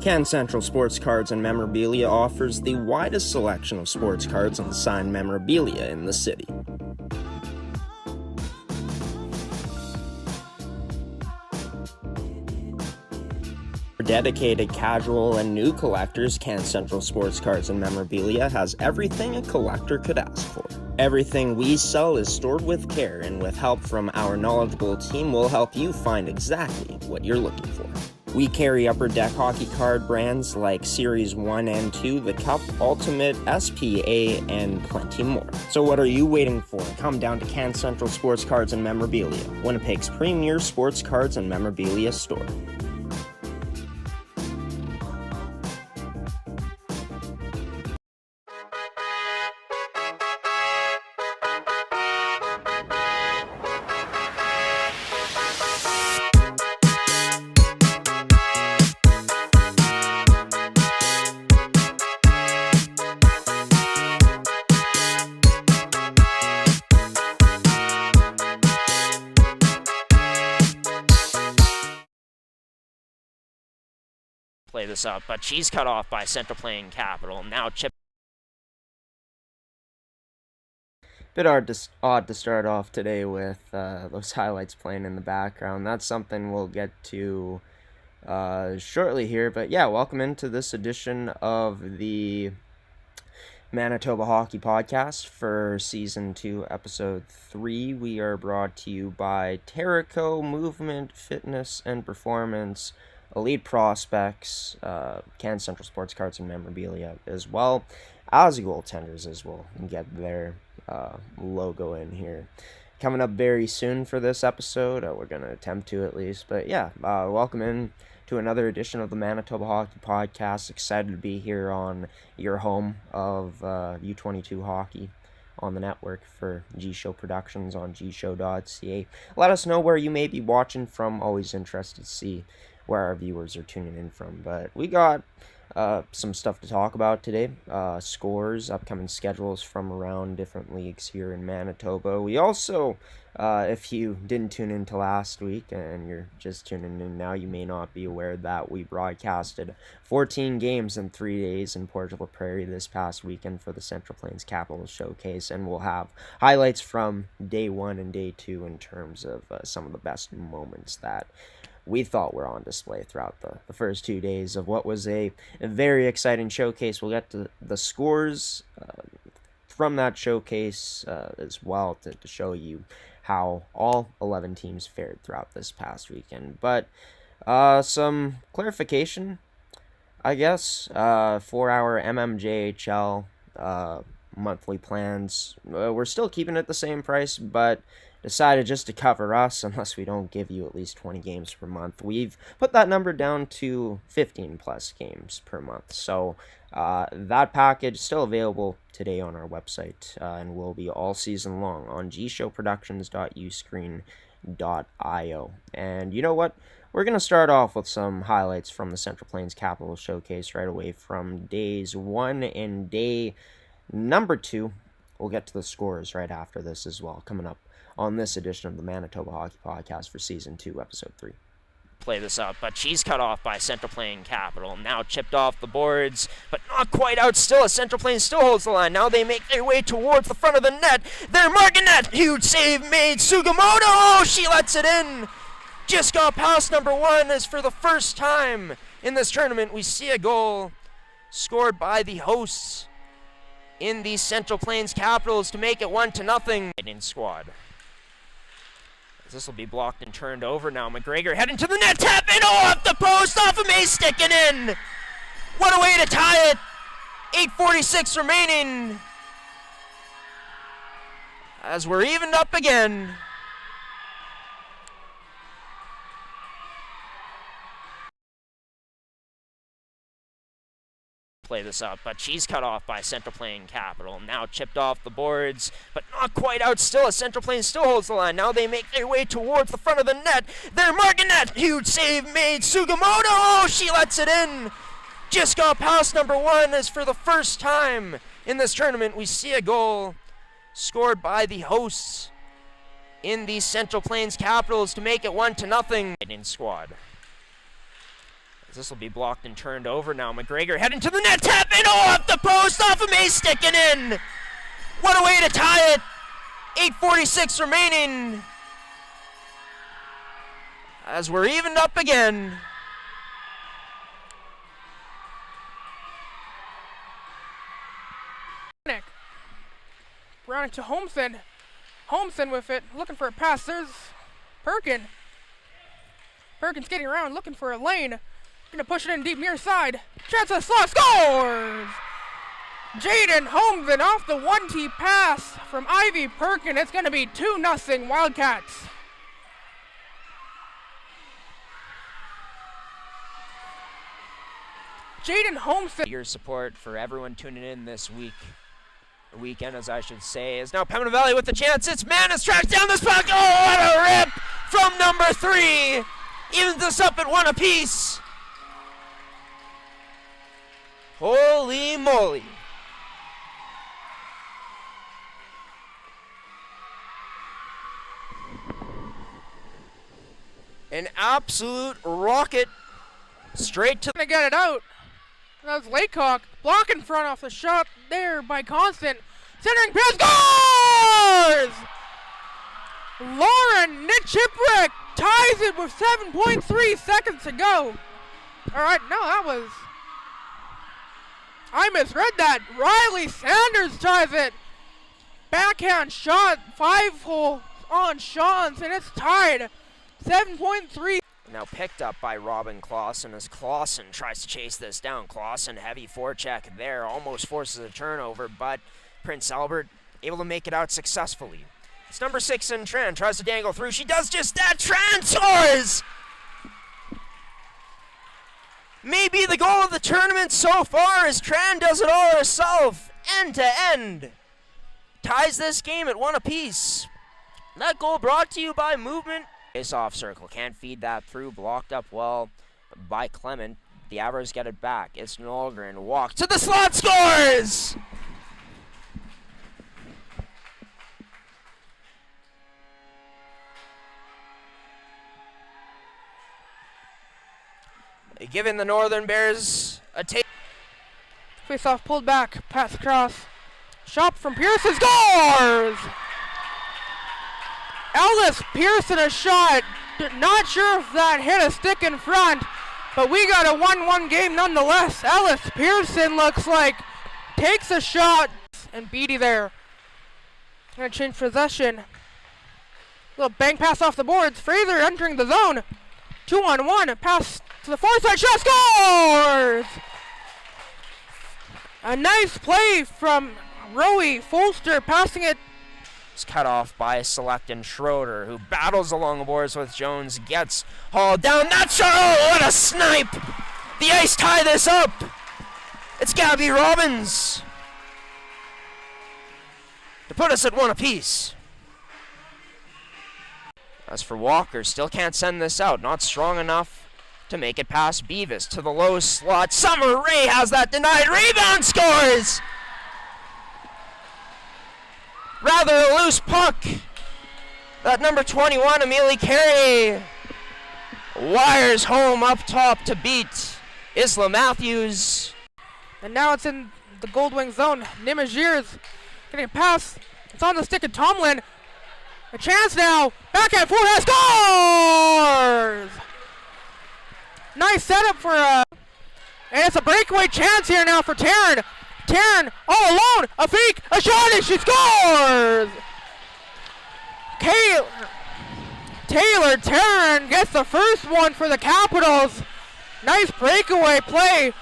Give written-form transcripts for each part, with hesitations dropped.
Can Central Sports Cards and Memorabilia offers the widest selection of sports cards and signed memorabilia in the city. For dedicated casual and new collectors, Can Central Sports Cards and Memorabilia has everything a collector could ask for. Everything we sell is stored with care, and with help from our knowledgeable team, we'll help you find exactly what you're looking for. We carry Upper Deck hockey card brands like Series 1 and 2, the Cup, Ultimate, SPA, and plenty more. So what are you waiting for? Come down to Can Central Sports Cards and Memorabilia, Winnipeg's premier sports cards and memorabilia store. Play this up, but she's cut off by Central playing Capital. Now Chip. Bit odd to start off today with those highlights playing in the background. That's something we'll get to shortly here. But yeah, welcome into this edition of the Manitoba Hockey Podcast for Season 2, Episode 3. We are brought to you by Terrico Movement, Fitness, and Performance, Elite Prospects, Can Central Sports Cards and Memorabilia, as well as goaltenders as well, and get their logo in here. Coming up very soon for this episode, we're going to attempt to at least, but yeah, welcome in to another edition of the Manitoba Hockey Podcast. Excited to be here on your home of U22 hockey on the network for G-Show Productions on gshow.ca. Let us know where you may be watching from. Always interested to see where our viewers are tuning in from. But we got some stuff to talk about today. Scores, upcoming schedules from around different leagues here in Manitoba. We also, if you didn't tune into last week and you're just tuning in now, you may not be aware that we broadcasted 14 games in 3 days in Port La Prairie this past weekend for the Central Plains Capital Showcase, and we'll have highlights from day 1 and day 2 in terms of some of the best moments that we thought were on display throughout the first 2 days of what was a very exciting showcase. We'll get to the scores from that showcase as well to show you how all 11 teams fared throughout this past weekend. But some clarification, I guess, for our MMJHL monthly plans. We're still keeping it the same price, but decided just to cover us, unless we don't give you at least 20 games per month, we've put that number down to 15 plus games per month. So that package is still available today on our website and will be all season long on gshowproductions.uscreen.io. And you know what? We're going to start off with some highlights from the Central Plains Capital Showcase right away from days 1 and day number 2. We'll get to the scores right after this as well, coming up on this edition of the Manitoba Hockey Podcast for Season 2, Episode 3. Play this up, but she's cut off by Central playing Capital. Now chipped off the boards, but not quite out still as Central Plains still holds the line. Now they make their way towards the front of the net. They're marking that. Huge save made. Sugimoto, oh, she lets it in. Just got past number 1 as for the first time in this tournament we see a goal scored by the hosts in the Central Plains Capitals to make it 1-0 in squad. This will be blocked and turned over now. McGregor heading to the net, tap it off the post, off of May, sticking in. What a way to tie it. 8:46 remaining as we're evened up again. Play this up, but she's cut off by Central playing Capital. Now chipped off the boards, but not quite out still as Central Plains still holds the line. Now they make their way towards the front of the net. They're marking that. Huge save made. Sugimoto, oh, she lets it in. Just got past number 1 as for the first time in this tournament we see a goal scored by the hosts in the Central Plains Capitals to make it 1-0 in squad. This will be blocked and turned over now. McGregor heading to the net, tapping off the post, off of May, sticking in. What a way to tie it. 8:46 remaining. As we're evened up again. Browning to Holmson. Holmson with it, looking for a pass. There's Perkin. Perkins getting around, looking for a lane. Gonna push it in deep near side. Chance of slot, scores! Jaden Holmson off the 1-T pass from Ivy Perkin. It's gonna be 2-0 Wildcats. Jaden Holmson. Your support for everyone tuning in this weekend, as I should say, is now Pembina Valley with the chance. It's Manis tracks down this puck. Oh, what a rip from number 3. Evens this up at 1 apiece. Holy moly. An absolute rocket straight to Gonna get it out. That was Laycock. Block in front off the shot there by Constant. Centering pass, scores! Lauren Nitchipwright ties it with 7.3 seconds to go. All right, no, that was... I misread that. Riley Sanders ties it. Backhand shot, 5-hole on Sean's, and it's tied. 7.3. Now picked up by Robin Clausen as Clausen tries to chase this down. Clausen, heavy forecheck there, almost forces a turnover, but Prince Albert able to make it out successfully. It's number 6 in Tran, tries to dangle through. She does just that. Tran scores! Maybe the goal of the tournament so far as Tran does it all herself, end to end. Ties this game at 1 apiece. That goal brought to you by Movement. Face-off circle, can't feed that through, blocked up well by Clement. The Avers get it back. It's Nolgren, walk to the slot, scores! Giving the Northern Bears a take. Face-off pulled back, pass across. Shot from Pearson, scores! Ellis Pearson a shot. Not sure if that hit a stick in front, but we got a 1-1 game nonetheless. Ellis Pearson looks like takes a shot, and Beatty there. Gonna change possession. Little bang pass off the boards. Fraser entering the zone. 2-on-1. Pass to the far side. Shot, scores! A nice play from Rowie Folster, passing it. It's cut off by Select and Schroeder, who battles along the boards with Jones, gets hauled down. That shot, oh, what a snipe! The Ice tie this up. It's Gabby Robbins to put us at 1 apiece. As for Walker, still can't send this out. Not strong enough to make it past Beavis to the low slot. Summer Rae has that denied. Rebound, scores! Rather a loose puck. That number 21, Amelie Carey, wires home up top to beat Isla Matthews. And now it's in the Gold Wing zone. Nimagiers getting a pass. It's on the stick of Tomlin. A chance now. Backhand forehand, scores! Nice setup for and it's a breakaway chance here now for Taryn. Taryn all alone, a fake, a shot, and she scores! Taylor Taryn gets the first one for the Capitals. Nice breakaway play.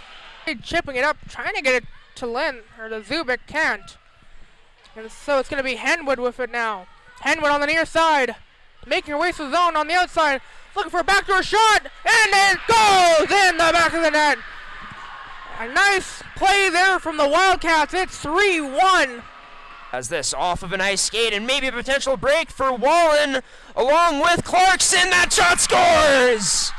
Chipping it up, trying to get it to Lynn, or to Zubik, can't. And so it's going to be Henwood with it now. Henwood on the near side, making her way to the zone on the outside, looking for a backdoor shot, and it goes in the back of the net. A nice play there from the Wildcats. It's 3-1. As this off of an ice skate and maybe a potential break for Wallen along with Clarkson. That shot scores!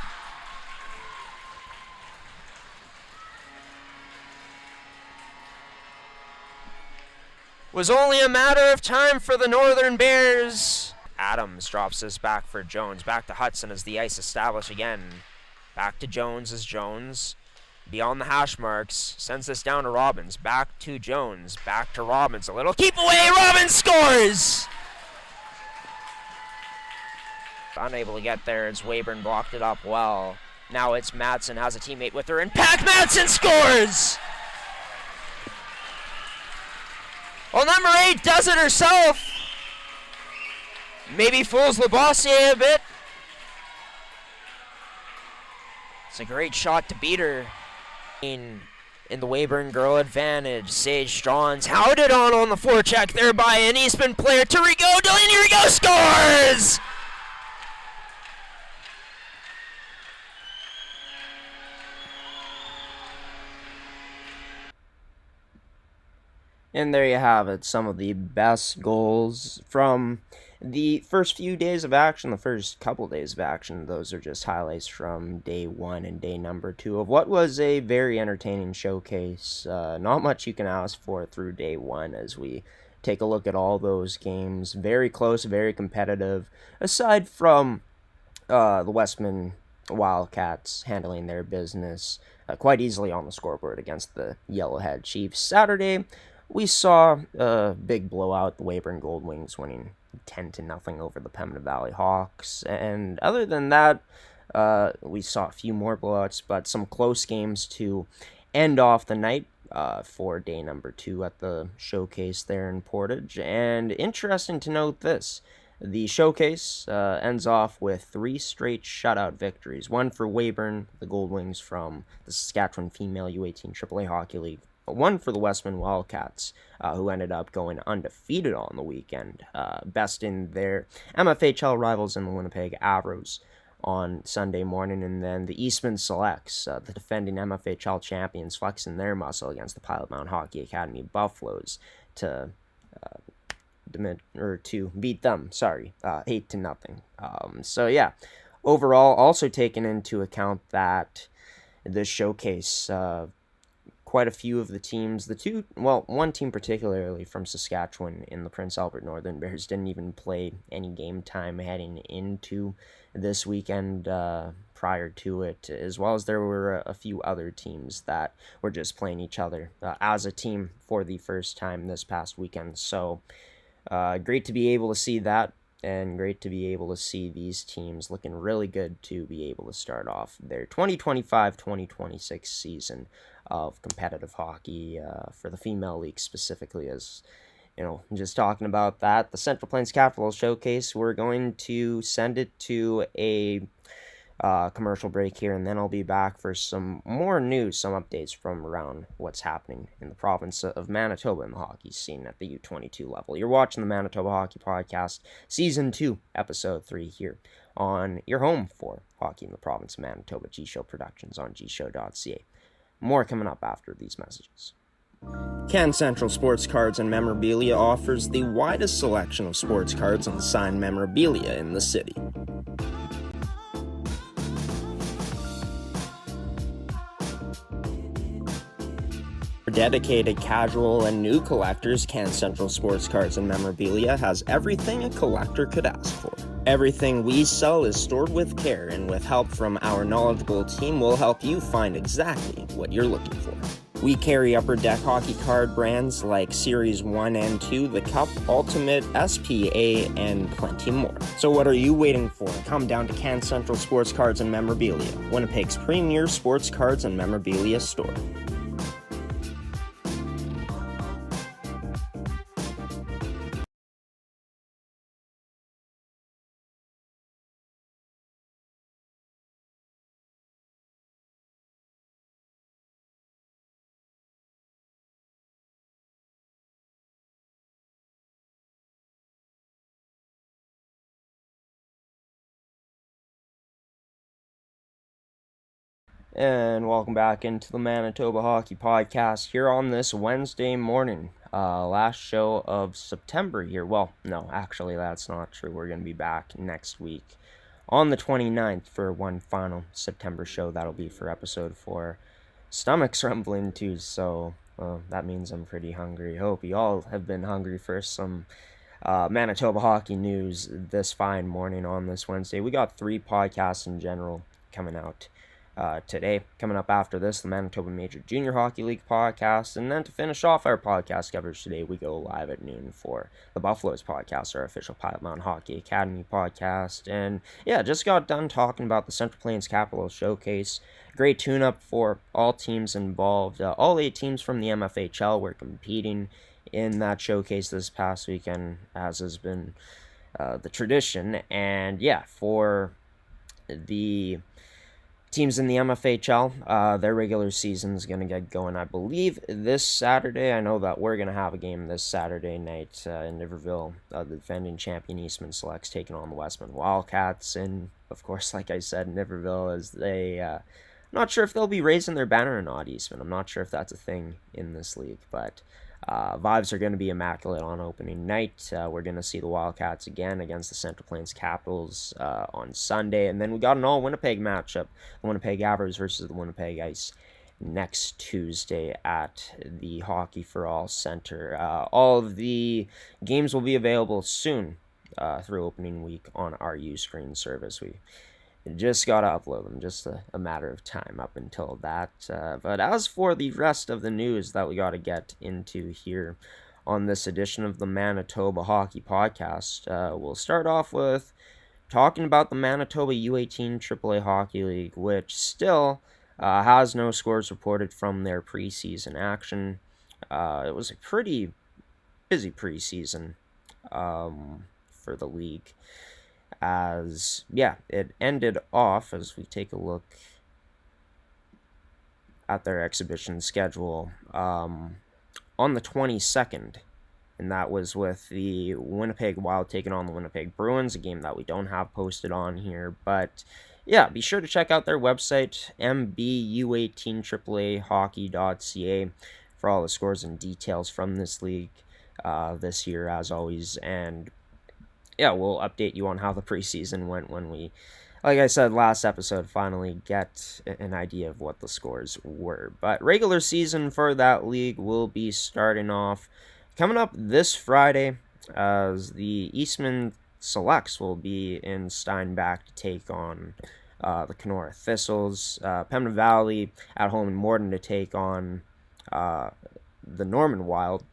Was only a matter of time for the Northern Bears. Adams drops this back for Jones. Back to Hudson as the ice established again. Back to Jones as Jones, beyond the hash marks, sends this down to Robbins. Back to Jones, back to Robbins. A little keep away, Robbins scores! Unable to get there as Weyburn blocked it up well. Now it's Madsen, has a teammate with her, and Pack Madsen scores! Well, number 8 does it herself. Maybe fools Labossiere a bit. It's a great shot to beat her. In the Weyburn girl advantage, Sage Straughns hounded on the forecheck there by an Eastman player. Tirigo, Delaney Rigo scores! And there you have it, some of the best goals from the first few days of action, the first couple days of action. Those are just highlights from day 1 and day number 2 of what was a very entertaining showcase. Not much you can ask for through day 1 as we take a look at all those games. Very close, very competitive, aside from the Westman Wildcats handling their business quite easily on the scoreboard against the Yellowhead Chiefs. Saturday, we saw a big blowout, the Weyburn Gold Wings winning 10-0 over the Pembina Valley Hawks. And other than that, we saw a few more blowouts, but some close games to end off the night for day number 2 at the showcase there in Portage. And interesting to note this, the showcase ends off with 3 straight shutout victories. One for Weyburn, the Gold Wings from the Saskatchewan Female U18 AAA Hockey League. One for the Westman Wildcats, who ended up going undefeated on the weekend, besting their MFHL rivals in the Winnipeg Avros on Sunday morning, and then the Eastman Selects, the defending MFHL champions, flexing their muscle against the Pilot Mountain Hockey Academy Buffaloes to beat them. 8-0. So yeah, overall, also taking into account that this showcase. Quite a few of the teams, one team particularly from Saskatchewan in the Prince Albert Northern Bears didn't even play any game time heading into this weekend prior to it, as well as there were a few other teams that were just playing each other as a team for the first time this past weekend. So great to be able to see that, and great to be able to see these teams looking really good to be able to start off their 2025-2026 season of competitive hockey for the female league specifically. As you know, just talking about that, the Central Plains Capital Showcase, we're going to send it to a commercial break here, and then I'll be back for some more news, some updates from around what's happening in the province of Manitoba in the hockey scene at the U22 level. You're watching the Manitoba Hockey Podcast, Season 2, Episode 3 here on your home for hockey in the province of Manitoba, gshow Productions on gshow.ca. More coming up after these messages. Can Central Sports Cards and Memorabilia offers the widest selection of sports cards and signed memorabilia in the city. For dedicated casual and new collectors, Can Central Sports Cards and Memorabilia has everything a collector could ask for. Everything we sell is stored with care, and with help from our knowledgeable team, we'll help you find exactly what you're looking for. We carry Upper Deck hockey card brands like Series 1 and 2, The Cup, Ultimate, SPA, and plenty more. So what are you waiting for? Come down to Can Central Sports Cards and Memorabilia, Winnipeg's premier sports cards and memorabilia store. And welcome back into the Manitoba Hockey Podcast here on this Wednesday morning. Last show of September here. Well, no, actually that's not true. We're going to be back next week on the 29th for one final September show. That'll be for episode 4. Stomach's rumbling too, so that means I'm pretty hungry. Hope you all have been hungry for some Manitoba hockey news this fine morning on this Wednesday. We got 3 podcasts in general coming out today. Coming up after this, the Manitoba Major Junior Hockey League podcast. And then to finish off our podcast coverage today, we go live at noon for the Buffaloes podcast, our official Pilot Mountain Hockey Academy podcast. And yeah, just got done talking about the Central Plains Capital Showcase. Great tune-up for all teams involved. All 8 teams from the MFHL were competing in that showcase this past weekend, as has been the tradition. And yeah, for the teams in the MFHL, their regular season is going to get going, I believe, this Saturday. I know that we're going to have a game this Saturday night in Niverville. The defending champion Eastman Selects taking on the Westman Wildcats. And, of course, like I said, Niverville, as they... I'm not sure if they'll be raising their banner or not, Eastman. I'm not sure if that's a thing in this league, but... vibes are going to be immaculate on opening night. We're going to see the Wildcats again against the Central Plains Capitals on Sunday. And then we got an all-Winnipeg matchup, the Winnipeg Avers versus the Winnipeg Ice, next Tuesday at the Hockey for All Center. All of the games will be available soon through opening week on our Uscreen service. We just got to upload them, just a matter of time up until that. But as for the rest of the news that we got to get into here on this edition of the Manitoba Hockey Podcast, we'll start off with talking about the Manitoba U18 AAA Hockey League, which still has no scores reported from their preseason action. It was a pretty busy preseason for the league. As, yeah, it ended off, as we take a look at their exhibition schedule, on the 22nd, and that was with the Winnipeg Wild taking on the Winnipeg Bruins, a game that we don't have posted on here, but yeah, be sure to check out their website, mbu18AAAhockey.ca, for all the scores and details from this league this year, as always, and yeah, we'll update you on how the preseason went when we, like I said last episode, finally get an idea of what the scores were. But regular season for that league will be starting off coming up this Friday, as the Eastman Selects will be in Steinbach to take on the Kenora Thistles. Pembina Valley at home in Morden to take on the Norman Wild.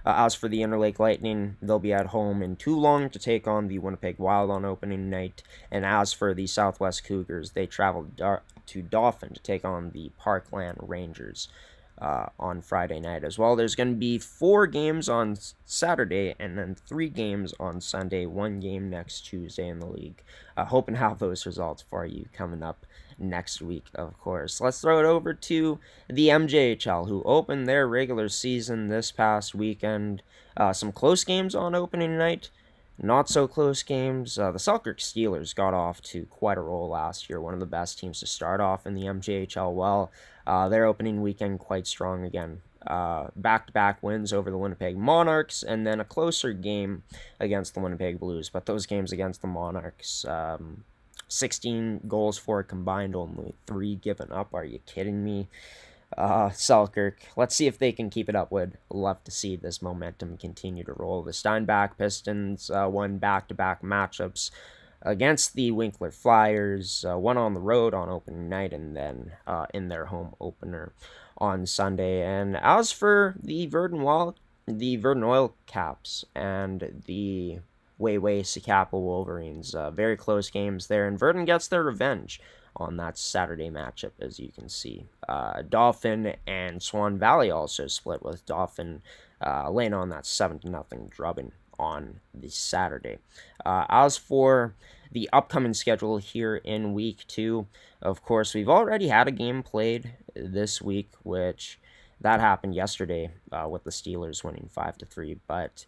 As for the Interlake Lightning, they'll be at home in Toulon to take on the Winnipeg Wild on opening night. And as for the Southwest Cougars, they travel to Dauphin to take on the Parkland Rangers on Friday night as well. There's going to be 4 games on Saturday and then 3 games on Sunday, 1 game next Tuesday in the league. Hoping to have those results for you coming up next week, of course. Let's throw it over to the MJHL, who opened their regular season this past weekend. Some close games on opening night, not so close games. The Selkirk Steelers got off to quite a roll last year, one of the best teams to start off in the MJHL. Well, their opening weekend quite strong again. Back-to-back wins over the Winnipeg Monarchs, and then a closer game against the Winnipeg Blues. But those games against the Monarchs, 16 goals for combined, only 3 given up. Are you kidding me? Selkirk, let's see if they can keep it up. Would love to see this momentum continue to roll. The Steinbach Pistons won back-to-back matchups against the Winkler Flyers, one on the road on opening night, and then in their home opener on Sunday. And as for the Verdun Oil Caps and the Sakapa Wolverines, very close games there, and Verdun gets their revenge on that Saturday matchup, as you can see. Dauphin and Swan Valley also split, with Dauphin laying on that 7-0 drubbing on the Saturday. As for the upcoming schedule here in week 2, of course, we've already had a game played this week, which that happened yesterday with the Steelers winning 5-3, but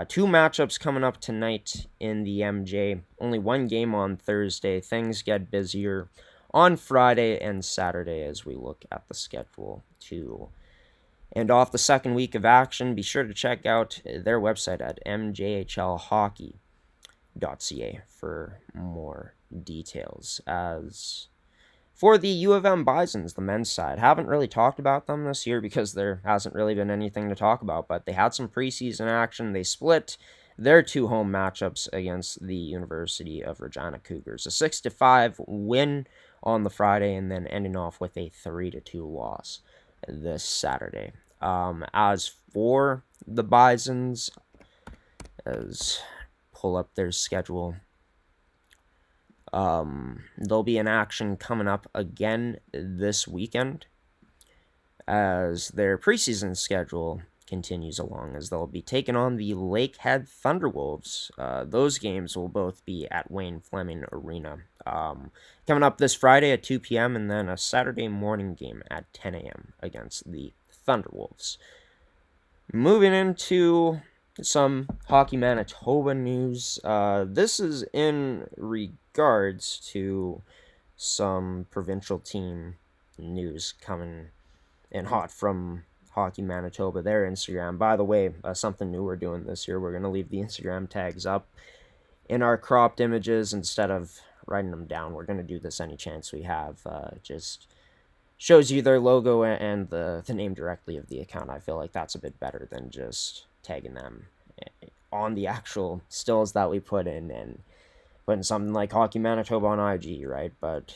2 matchups coming up tonight in the MJ. Only 1 game on Thursday. Things get busier on Friday and Saturday as we look at the schedule to end off the second week of action. Be sure to check out their website at mjhlhockey.ca for more details. As for the U of M Bisons, the men's side, haven't really talked about them this year because there hasn't really been anything to talk about, but they had some preseason action. They split their 2 home matchups against the University of Regina Cougars. A 6-5 win on the Friday, and then ending off with a 3-2 loss this Saturday. As for the Bisons, as pull up their schedule, they'll be in action coming up again this weekend as their preseason schedule continues along, as they'll be taking on the Lakehead Thunderwolves. Those games will both be at Wayne Fleming Arena. Coming up this Friday at 2 p.m. and then a Saturday morning game at 10 a.m. against the Thunderwolves. Moving into some Hockey Manitoba news. This is in regards to some provincial team news coming in hot from Hockey Manitoba, their Instagram. By the way, something new we're doing this year, we're going to leave the Instagram tags up in our cropped images instead of writing them down. We're going to do this any chance we have. Just shows you their logo and the name directly of the account. I feel like that's a bit better than just tagging them on the actual stills that we put in and putting something like Hockey Manitoba on IG, right? But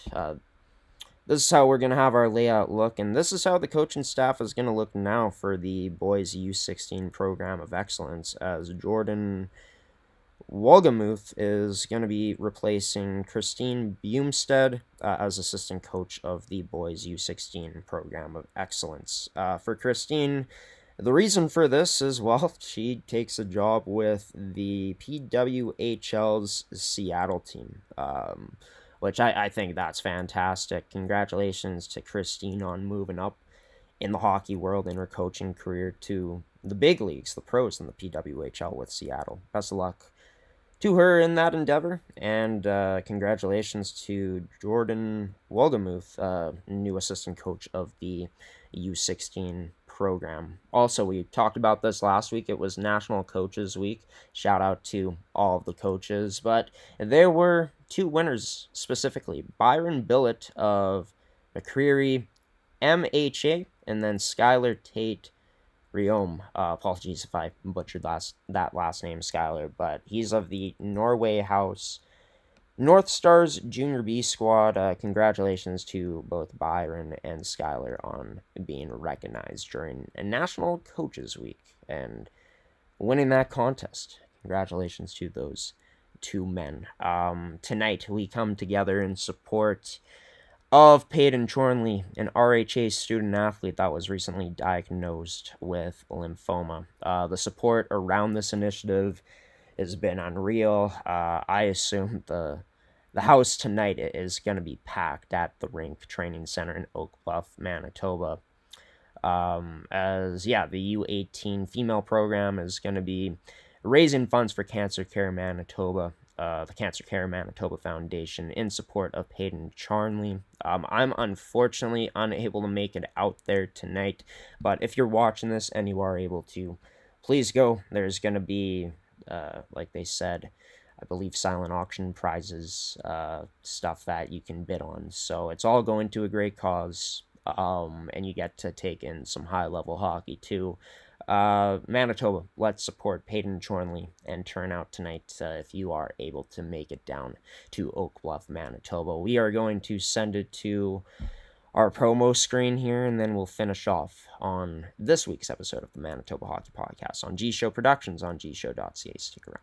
this is how we're going to have our layout look, and this is how the coaching staff is going to look now for the boys U16 program of excellence, as Jordan Wolgamuth is going to be replacing Christine Bumstead as assistant coach of the boys U16 program of excellence. For Christine, the reason for this is, well, she takes a job with the PWHL's Seattle team, which I think that's fantastic. Congratulations to Christine on moving up in the hockey world in her coaching career to the big leagues, the pros in the PWHL with Seattle. Best of luck to her in that endeavor, and congratulations to Jordan Wolgamuth, new assistant coach of the U16 program. Also, we talked about this last week. It was National Coaches Week. Shout out to all of the coaches, but there were two winners specifically. Byron Billett of McCreary MHA, and then Skylar Tate Riom. Apologies if I butchered that last name, Skylar, but he's of the Norway House North Stars Junior B squad. Congratulations to both Byron and Skylar on being recognized during a National Coaches Week and winning that contest. Congratulations to those two men. Tonight we come together in support of Peyton Chornley, an RHA student athlete that was recently diagnosed with lymphoma. The support around this initiative has been unreal. I assume the house tonight is going to be packed at the Rink Training Center in Oak Bluff, Manitoba. The U18 female program is going to be raising funds for Cancer Care Manitoba, the Cancer Care Manitoba Foundation, in support of Peyton Charnley. I'm unfortunately unable to make it out there tonight, but if you're watching this and you are able to, please go. There's going to be, like they said, I believe silent auction prizes, stuff that you can bid on. So it's all going to a great cause, and you get to take in some high-level hockey too. Manitoba, let's support Peyton Chornley and turn out tonight if you are able to make it down to Oak Bluff, Manitoba. We are going to send it to our promo screen here, and then we'll finish off on this week's episode of the Manitoba Hockey Podcast on G-Show Productions on gshow.ca. Stick around.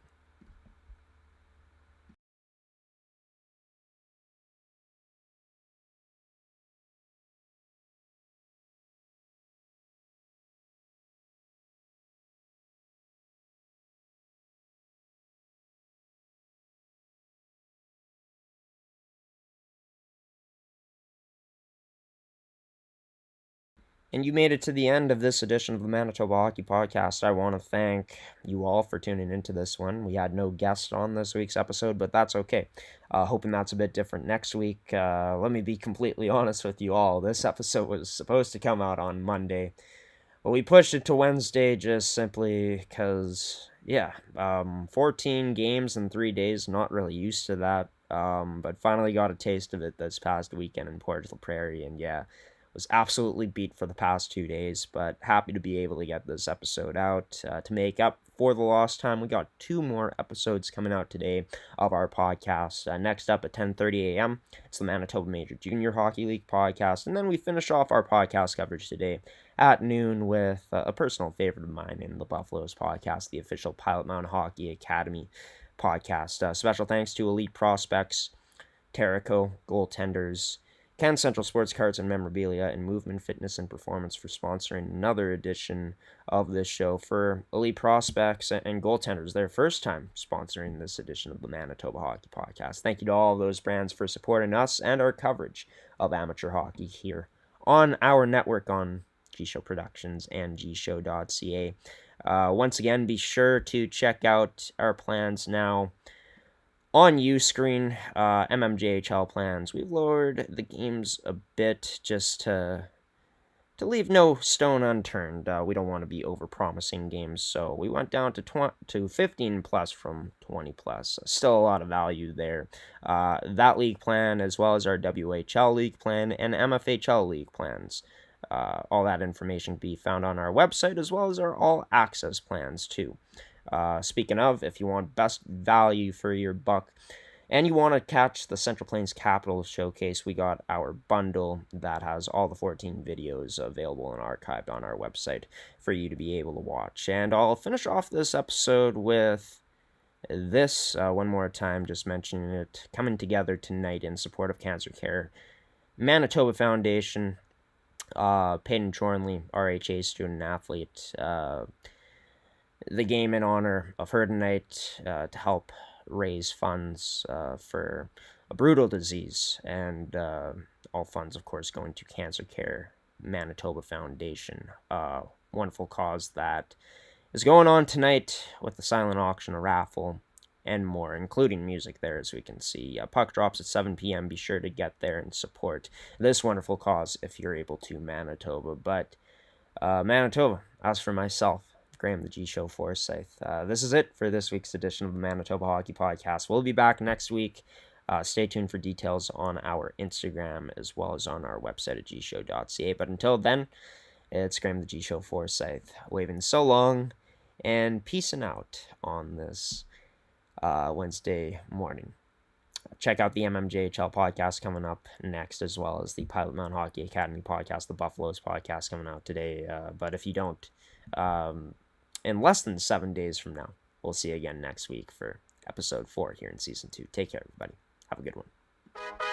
And you made it to the end of this edition of the Manitoba Hockey Podcast. I want to thank you all for tuning into this one. We had no guest on this week's episode, but that's okay. Hoping that's a bit different next week. Let me be completely honest with you all. This episode was supposed to come out on Monday, but we pushed it to Wednesday just simply because, 14 games in 3 days, not really used to that. But finally got a taste of it this past weekend in Port La Prairie, and was absolutely beat for the past 2 days, but happy to be able to get this episode out to make up for the lost time. We got 2 more episodes coming out today of our podcast. Next up at 10:30 a.m., it's the Manitoba Major Junior Hockey League podcast, and then we finish off our podcast coverage today at noon with a personal favorite of mine in the Buffaloes podcast, the official Pilot Mountain Hockey Academy podcast. Special thanks to Elite Prospects, Terrico, Goaltenders, Ken Central Sports Cards and Memorabilia, and Movement Fitness and Performance for sponsoring another edition of this show. For Elite Prospects and Goaltenders, their first time sponsoring this edition of the Manitoba Hockey Podcast. Thank you to all of those brands for supporting us and our coverage of amateur hockey here on our network on gshow Productions and gshow.ca. Once again, be sure to check out our plans now on Uscreen, MMJHL plans. We've lowered the games a bit just to leave no stone unturned. We don't want to be over-promising games, so we went down to 15 plus from 20 plus. Still a lot of value there. That league plan, as well as our WHL league plan and MFHL league plans. All that information can be found on our website, as well as our all-access plans, too. Speaking of, if you want best value for your buck and you want to catch the Central Plains Capital Showcase, we got our bundle that has all the 14 videos available and archived on our website for you to be able to watch. And I'll finish off this episode with this one more time, just mentioning it, coming together tonight in support of cancer care. Manitoba Foundation, Peyton Chornley, RHA student athlete, the game in honor of her tonight to help raise funds for a brutal disease, and all funds, of course, going to Cancer Care Manitoba Foundation. Wonderful cause that is going on tonight with the silent auction, a raffle, and more, including music there, as we can see. Puck drops at 7 p.m. Be sure to get there and support this wonderful cause if you're able to, Manitoba. But Manitoba, as for myself, Graham, the G Show Forsyth. This is it for this week's edition of the Manitoba Hockey Podcast. We'll be back next week. Stay tuned for details on our Instagram as well as on our website at gshow.ca. But until then, it's Graham, the G Show Forsyth, waving so long and peacing out on this Wednesday morning. Check out the MMJHL podcast coming up next, as well as the Pilot Mountain Hockey Academy podcast, the Buffaloes podcast coming out today. But if you don't, in less than 7 days from now, we'll see you again next week for episode 4 here in season 2. Take care, everybody. Have a good one.